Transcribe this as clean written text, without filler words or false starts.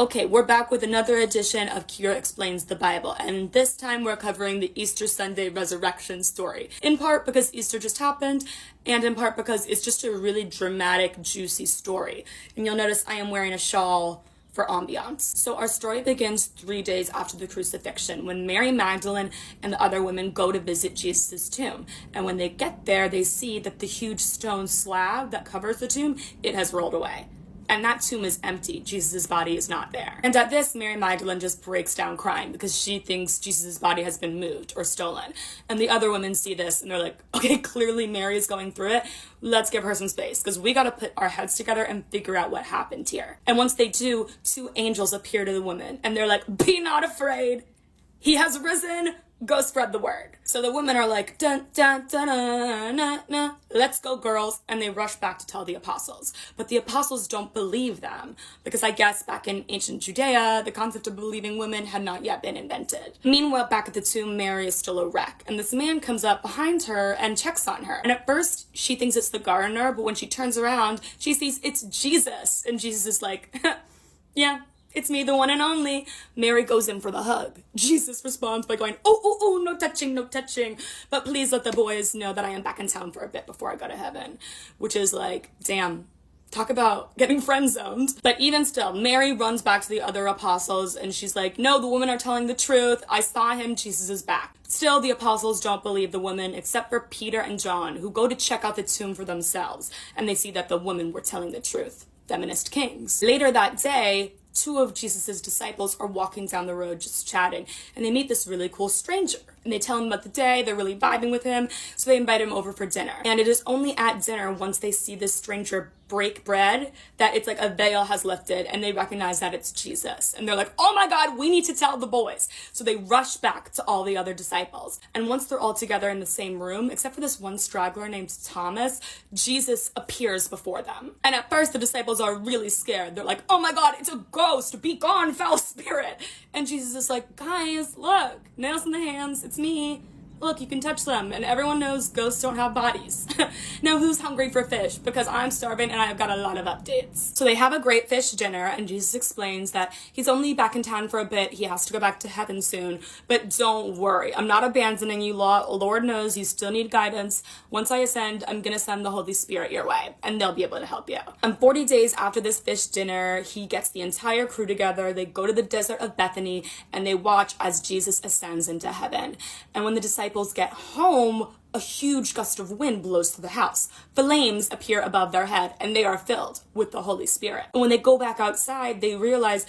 Okay, we're back with another edition of Keara Explains the Bible, and this time we're covering the Easter Sunday resurrection story, in part because Easter just happened, and in part because it's just a really dramatic, juicy story. And you'll notice I am wearing a shawl for ambiance. So our story begins 3 days after the crucifixion, when Mary Magdalene and the other women go to visit Jesus' tomb. And when they get there, they see that the huge stone slab that covers the tomb, it has rolled away. And that tomb is empty. Jesus' body is not there. And at this, Mary Magdalene just breaks down crying because she thinks Jesus' body has been moved or stolen. And the other women see this and they're like, okay, clearly Mary is going through it. Let's give her some space because we got to put our heads together and figure out what happened here. And once they do, 2 angels appear to the women and they're like, be not afraid. He has risen. Go spread the word. So the women are like, dun, dun, dun, dun, dun, dun. Let's go, girls. And they rush back to tell the apostles. But the apostles don't believe them because I guess back in ancient Judea, the concept of believing women had not yet been invented. Meanwhile, back at the tomb, Mary is still a wreck. And this man comes up behind her and checks on her. And at first, she thinks it's the gardener, but when she turns around, she sees it's Jesus. And Jesus is like, yeah. It's me, the one and only. Mary goes in for the hug. Jesus responds by going, oh, no touching, no touching. But please let the boys know that I am back in town for a bit before I go to heaven. Which is like, damn, talk about getting friend zoned. But even still, Mary runs back to the other apostles and she's like, no, the women are telling the truth. I saw him, Jesus is back. Still, the apostles don't believe the women except for Peter and John, who go to check out the tomb for themselves. And they see that the women were telling the truth. Feminist kings. Later that day, 2 of Jesus's disciples are walking down the road just chatting, and they meet this really cool stranger. And they tell him about the day, they're really vibing with him, so they invite him over for dinner. And it is only at dinner, once they see this stranger break bread, that it's like a veil has lifted, and they recognize that it's Jesus. And they're like, oh my God, we need to tell the boys. So they rush back to all the other disciples. And once they're all together in the same room, except for this one straggler named Thomas, Jesus appears before them. And at first, the disciples are really scared. They're like, oh my God, it's a ghost, be gone, foul spirit. And Jesus is like, guys, look, nails in the hands, it's me. Look, you can touch them. And everyone knows ghosts don't have bodies. Now who's hungry for fish? Because I'm starving and I've got a lot of updates. So they have a great fish dinner and Jesus explains that he's only back in town for a bit. He has to go back to heaven soon. But don't worry, I'm not abandoning you, Lord knows you still need guidance. Once I ascend, I'm gonna send the Holy Spirit your way and they'll be able to help you. And 40 days after this fish dinner, he gets the entire crew together. They go to the desert of Bethany and they watch as Jesus ascends into heaven. And when the disciples get home, a huge gust of wind blows through the house. Flames appear above their head and they are filled with the Holy Spirit. And when they go back outside, they realize